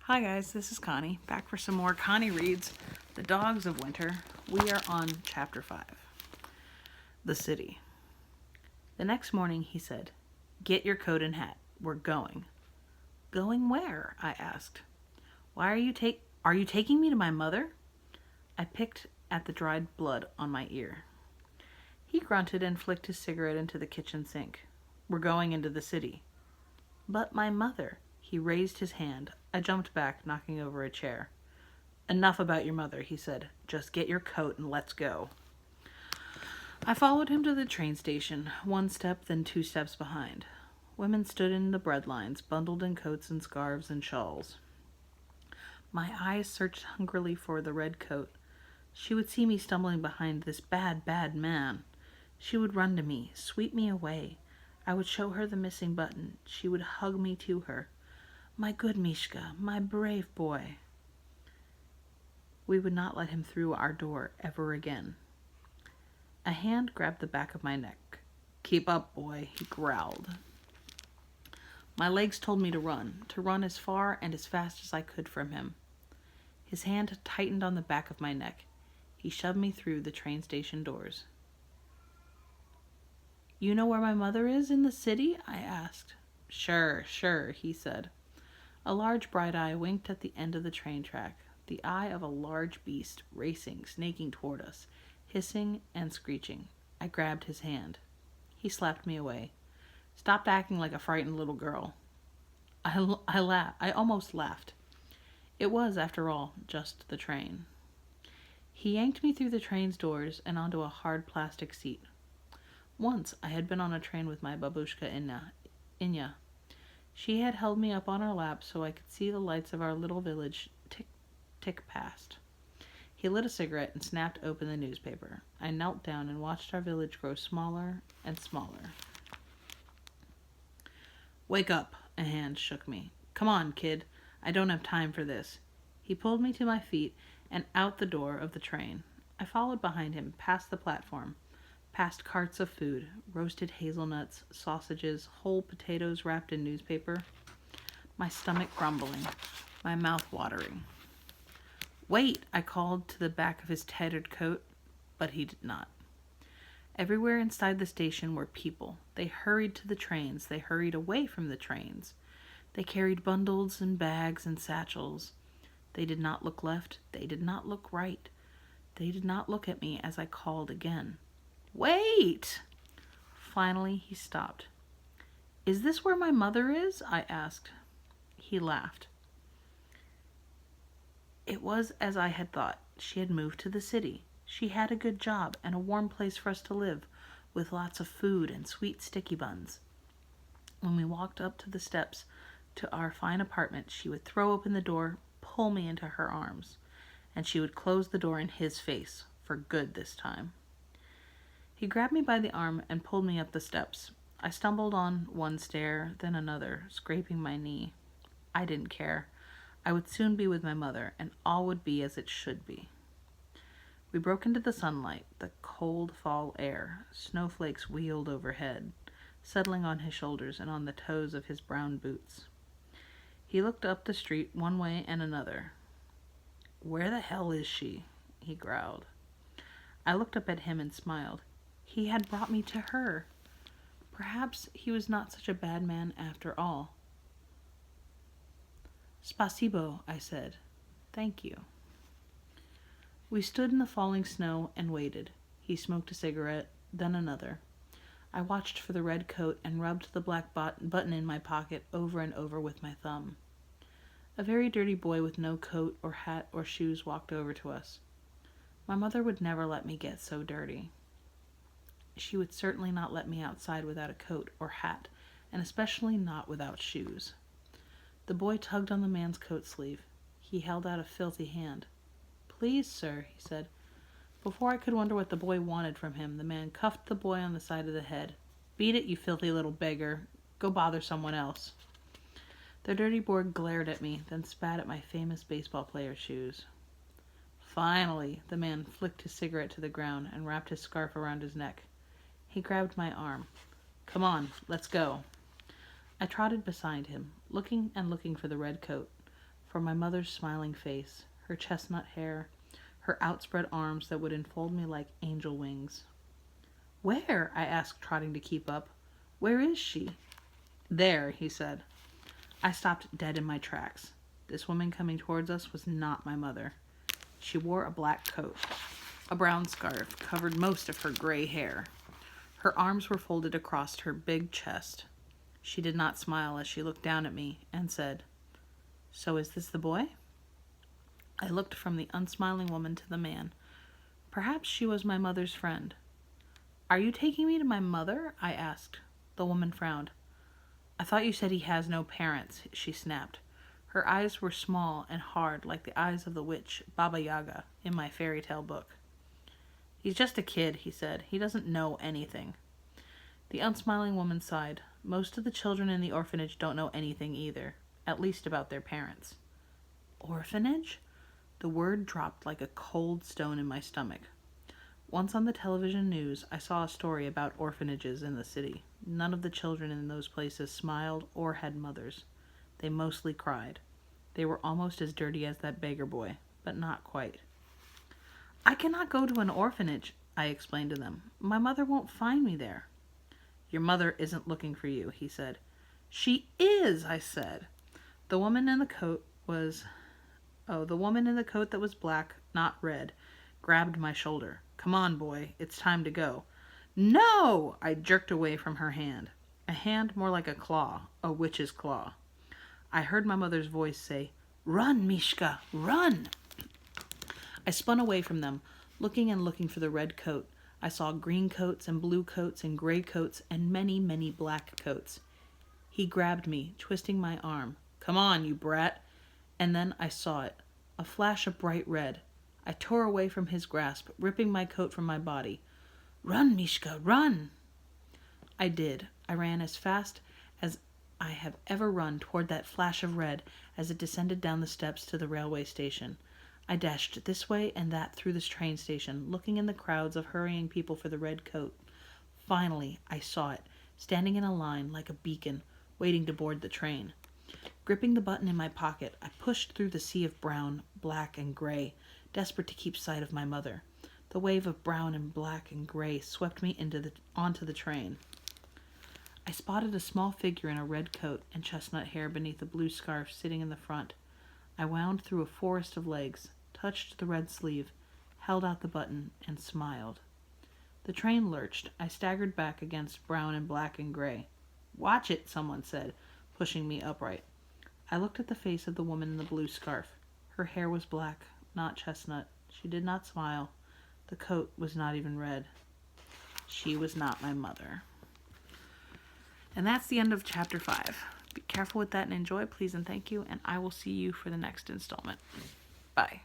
Hi guys, this is Connie, back for some more Connie Reads The Dogs of Winter. We are on Chapter 5, The City. The next morning he said, "Get your coat and hat. We're going." "Going where?" I asked. "Why are you taking me to my mother?" I picked at the dried blood on my ear. He grunted and flicked his cigarette into the kitchen sink. "We're going into the city." "But my mother." He raised his hand. I jumped back, knocking over a chair. "Enough about your mother," he said. "Just get your coat and let's go." I followed him to the train station, one step, then two steps behind. Women stood in the bread lines, bundled in coats and scarves and shawls. My eyes searched hungrily for the red coat. She would see me stumbling behind this bad, bad man. She would run to me, sweep me away. I would show her the missing button. She would hug me to her. "My good Mishka, my brave boy." We would not let him through our door ever again. A hand grabbed the back of my neck. "Keep up, boy," he growled. My legs told me to run as far and as fast as I could from him. His hand tightened on the back of my neck. He shoved me through the train station doors. "You know where my mother is in the city?" I asked. Sure, he said. A large bright eye winked at the end of the train track, the eye of a large beast racing, snaking toward us, hissing and screeching. I grabbed his hand. He slapped me away. "Stop acting like a frightened little girl." I almost laughed. It was, after all, just the train. He yanked me through the train's doors and onto a hard plastic seat. Once I had been on a train with my babushka Inya. She had held me up on her lap so I could see the lights of our little village tick past. He lit a cigarette and snapped open the newspaper. I knelt down and watched our village grow smaller and smaller. "Wake up," a hand shook me. "Come on, kid. I don't have time for this." He pulled me to my feet and out the door of the train. I followed behind him, past the platform, past carts of food, roasted hazelnuts, sausages, whole potatoes wrapped in newspaper. My stomach grumbling, my mouth watering. "Wait," I called to the back of his tattered coat, but he did not. Everywhere inside the station were people. They hurried to the trains. They hurried away from the trains. They carried bundles and bags and satchels. They did not look left. They did not look right. They did not look at me as I called again. "Wait!" Finally, he stopped. "Is this where my mother is?" I asked. He laughed. It was as I had thought. She had moved to the city. She had a good job and a warm place for us to live, with lots of food and sweet sticky buns. When we walked up to the steps to our fine apartment, she would throw open the door, pull me into her arms, and she would close the door in his face, for good this time. He grabbed me by the arm and pulled me up the steps. I stumbled on one stair, then another, scraping my knee. I didn't care. I would soon be with my mother, and all would be as it should be. We broke into the sunlight, the cold fall air. Snowflakes wheeled overhead, settling on his shoulders and on the toes of his brown boots. He looked up the street one way and another. "Where the hell is she?" he growled. I looked up at him and smiled. He had brought me to her. Perhaps he was not such a bad man after all. "Spasibo," I said. "Thank you." We stood in the falling snow and waited. He smoked a cigarette, then another. I watched for the red coat and rubbed the black button in my pocket over and over with my thumb. A very dirty boy with no coat or hat or shoes walked over to us. My mother would never let me get so dirty. She would certainly not let me outside without a coat or hat, and especially not without shoes. The boy tugged on the man's coat sleeve. He held out a filthy hand. "Please, sir," he said. Before I could wonder what the boy wanted from him, the man cuffed the boy on the side of the head. "Beat it, you filthy little beggar. Go bother someone else." The dirty boy glared at me, then spat at my famous baseball player's shoes. Finally, the man flicked his cigarette to the ground and wrapped his scarf around his neck. He grabbed my arm. "Come on, let's go." I trotted beside him, looking and looking for the red coat. for my mother's smiling face, her chestnut hair, her outspread arms that would enfold me like angel wings. Where? I asked, trotting to keep up. Where is she? There, he said. I stopped dead in my tracks. This woman coming towards us was not my mother. She wore a black coat. A brown scarf covered most of her gray hair. Her arms were folded across her big chest. She did not smile as she looked down at me and said, "So is this the boy?" I looked from the unsmiling woman to the man. Perhaps she was my mother's friend. "Are you taking me to my mother?" I asked. The woman frowned. "I thought you said he has no parents," she snapped. Her eyes were small and hard like the eyes of the witch Baba Yaga in my fairy tale book. "He's just a kid," he said. "He doesn't know anything." The unsmiling woman sighed. Most of the children in the orphanage don't know anything either, at least about their parents. Orphanage? The word dropped like a cold stone in my stomach. Once on the television news, I saw a story about orphanages in the city. None of the children in those places smiled or had mothers. They mostly cried. They were almost as dirty as that beggar boy, but not quite. "I cannot go to an orphanage," I explained to them. "My mother won't find me there." "Your mother isn't looking for you," he said. "She is," I said. The woman in the coat that was black, not red, grabbed my shoulder. "Come on, boy. It's time to go." "No!" I jerked away from her hand. A hand more like a claw, a witch's claw. I heard my mother's voice say, "Run, Mishka, run!" I spun away from them, looking for the red coat. I saw green coats and blue coats and gray coats and many, many black coats. He grabbed me, twisting my arm. "Come on, you brat!" And then I saw it, a flash of bright red. I tore away from his grasp, ripping my coat from my body. "Run, Mishka, run!" I did. I ran as fast as I have ever run toward that flash of red as it descended down the steps to the railway station. I dashed this way and that through the train station, looking in the crowds of hurrying people for the red coat. Finally, I saw it, standing in a line like a beacon, waiting to board the train. Gripping the button in my pocket, I pushed through the sea of brown, black, and gray, desperate to keep sight of my mother. The wave of brown and black and gray swept me onto the train. I spotted a small figure in a red coat and chestnut hair beneath a blue scarf sitting in the front. I wound through a forest of legs, touched the red sleeve, held out the button, and smiled. The train lurched. I staggered back against brown and black and gray. "Watch it," someone said, pushing me upright. I looked at the face of the woman in the blue scarf. Her hair was black, not chestnut. She did not smile. The coat was not even red. She was not my mother. And that's the end of chapter 5. Be careful with that and enjoy, please and thank you, and I will see you for the next installment. Bye.